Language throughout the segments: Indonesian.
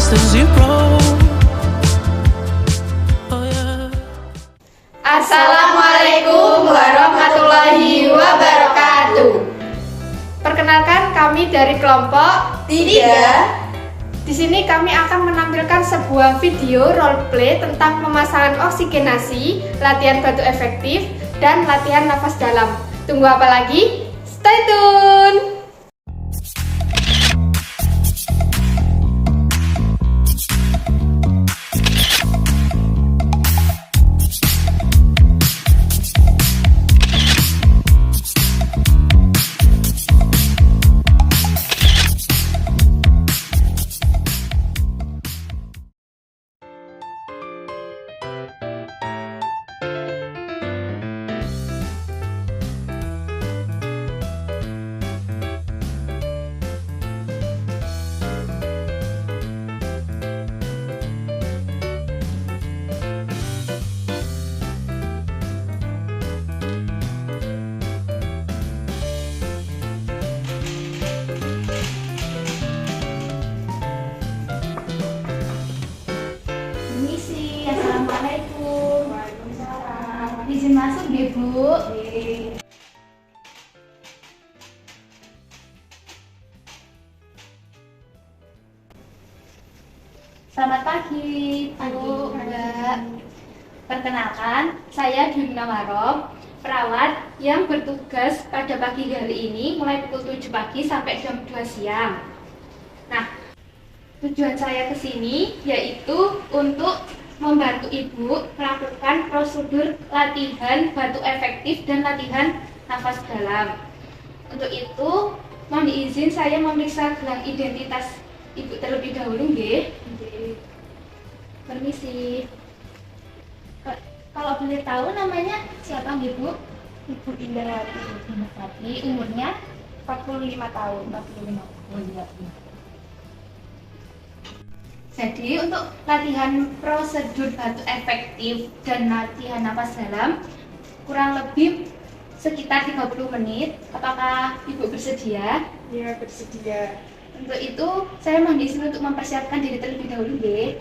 less than zero. Oh yeah. Assalamualaikum warahmatullahi wabarakatuh. Perkenalkan, kami dari kelompok 3. Di sini kami akan menampilkan sebuah video role play tentang pemasangan oksigenasi, latihan batu efektif, dan latihan nafas dalam. Tunggu apa lagi? Stay tune! Assalamualaikum. Waalaikumsalam. Izin masuk ya, Bu. Selamat pagi, Bu, Mbak. Perkenalkan, saya Dwi Nawarom, perawat yang bertugas pada pagi hari ini mulai pukul 7 pagi sampai jam 2 siang. Nah, tujuan saya ke sini yaitu untuk membantu Ibu melakukan prosedur latihan batu efektif dan latihan nafas dalam. Untuk itu, mohon izin saya memeriksa gelang identitas Ibu terlebih dahulu, nggih. Permisi. Kalau boleh tahu namanya siapa, nggih, Bu? Ibu Indrawati. Umurnya 45 tahun. 45. Oh iya. Jadi untuk latihan prosedur batu efektif dan latihan nafas dalam kurang lebih sekitar 30 menit. Apakah Ibu bersedia? Ya, bersedia. Untuk itu saya mohon izin untuk mempersiapkan diri terlebih dahulu, nggih.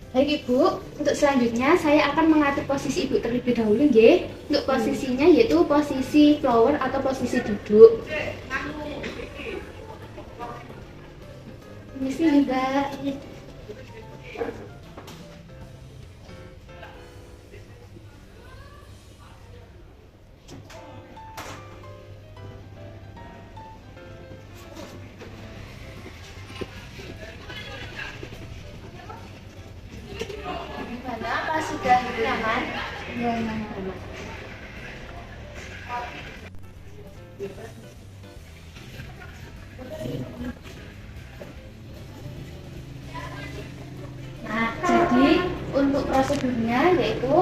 Baik Ibu, untuk selanjutnya saya akan mengatur posisi Ibu terlebih dahulu, nggih. Untuk posisinya yaitu posisi flower atau posisi duduk. Permisi Mbak. Sudah nyaman? Ya, nyaman. Nah, jadi untuk prosedurnya yaitu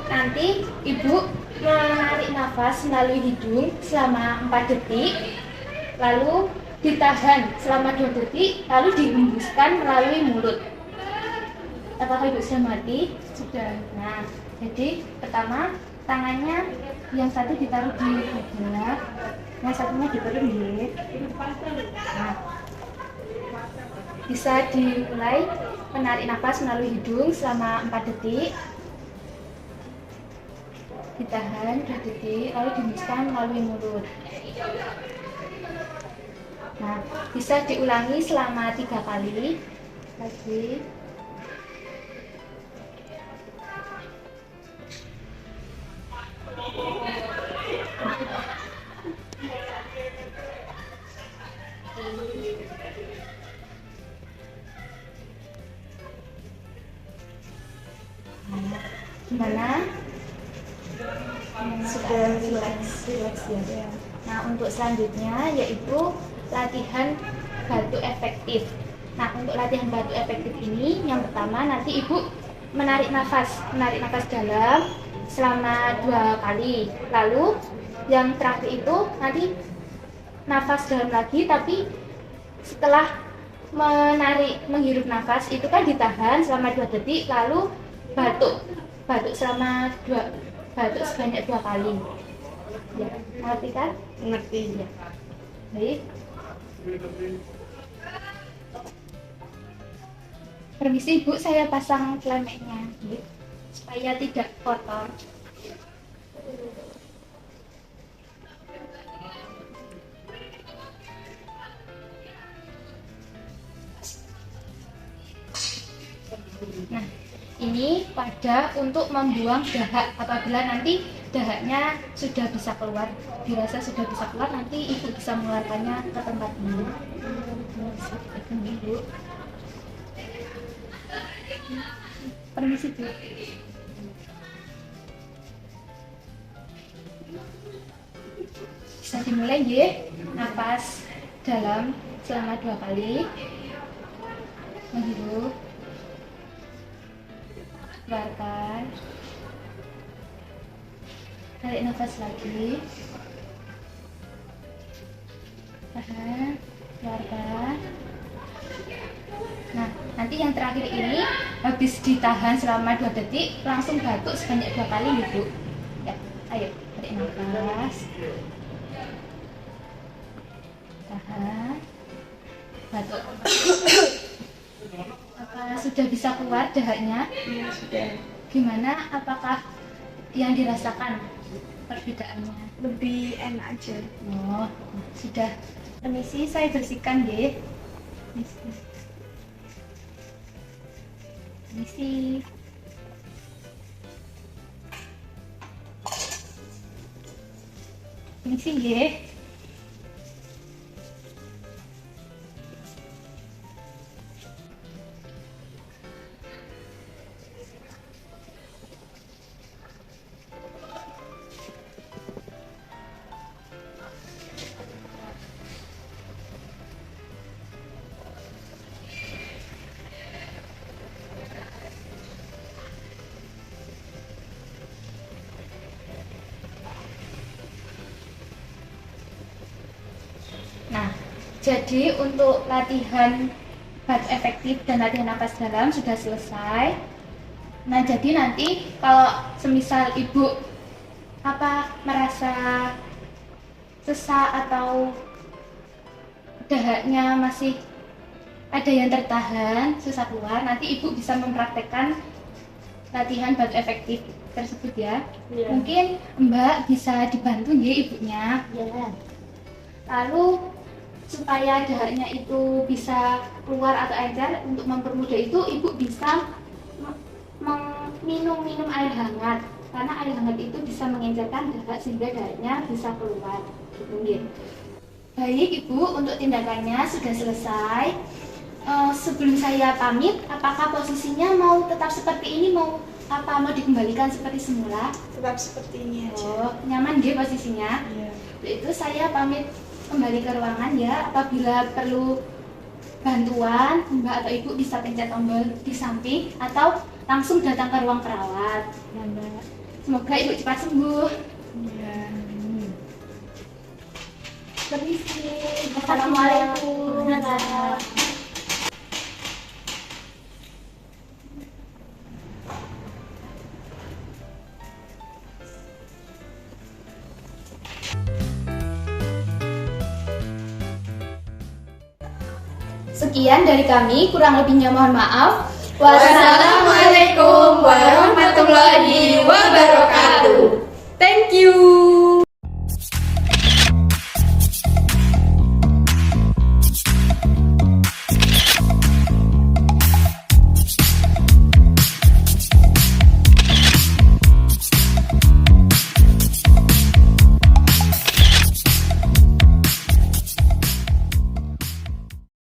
nanti Ibu menarik nafas melalui hidung selama 4 detik, lalu ditahan selama 2 detik, lalu dihembuskan melalui mulut. Apakah Ibu sudah mengerti? Sudah. Nah, jadi pertama tangannya yang satu ditaruh di dada, yang satunya di perut, nggih. Nah, bisa dimulai menarik nafas melalui hidung selama 4 detik, ditahan 2 detik, lalu dihembuskan melalui mulut. Nah, bisa diulangi selama 3 kali lagi. Gimana? Sudah relax ya. Nah, untuk selanjutnya yaitu latihan batu efektif. Nah, untuk latihan batu efektif ini yang pertama nanti Ibu menarik nafas dalam selama 2 kali. Lalu yang terakhir itu nanti nafas dalam lagi, tapi setelah menghirup nafas itu kan ditahan selama 2 detik, lalu batuk sebanyak 2 kali. Ya, ngerti kan? Ngerti. Ya. Baik. Permisi Bu, saya pasang kelemeknya supaya tidak kotor. Nah, ini wadah untuk membuang dahak. Apabila nanti dahaknya sudah bisa keluar, dirasa sudah bisa keluar, nanti Ibu bisa mengeluarkannya ke tempat ini. Ibu. Permisi Bu. Bisa dimulai ya. Nafas dalam selama 2 kali. Menghirup. Keluarkan. Tarik nafas lagi. Tahan. Keluarkan. Nah, nanti yang terakhir ini habis ditahan selama 2 detik langsung batuk sebanyak 2 kali Bu. Ya, ayo tarik nafas. Tahan. Batuk. Apa sudah bisa keluar dahaknya? Iya, sudah. Gimana? Apakah yang dirasakan perbedaannya? Lebih enak aja. Oh, sudah. Permisi, saya bersihkan ya. Permisi. Permisi ya. Nah, jadi untuk latihan batu efektif dan latihan napas dalam sudah selesai. Nah, jadi nanti kalau semisal Ibu merasa sesak atau dahaknya masih ada yang tertahan, susah keluar, nanti Ibu bisa mempraktekkan latihan batu efektif tersebut ya. Iya. Mungkin Mbak bisa dibantu ya Ibunya. Ya. Lalu supaya dahaknya itu bisa keluar atau encer, untuk mempermudah itu Ibu bisa minum air hangat, karena air hangat itu bisa mengencerkan dahak sehingga dahaknya bisa keluar. Gitu. Baik Ibu, untuk tindakannya sudah selesai. Sebelum saya pamit, apakah posisinya mau tetap seperti ini, mau dikembalikan seperti semula? Tetap seperti ini aja. Oh, nyaman dia posisinya. Iya. Itu saya pamit kembali ke ruangan ya. Apabila perlu bantuan, Mbak atau Ibu bisa pencet tombol di samping atau langsung datang ke ruang perawat. Ya, Mbak. Semoga Ibu cepat sembuh. Iya. Permisi. Assalamualaikum. Sekian dari kami, kurang lebihnya mohon maaf. Wassalamualaikum warahmatullahi wabarakatuh. Thank you.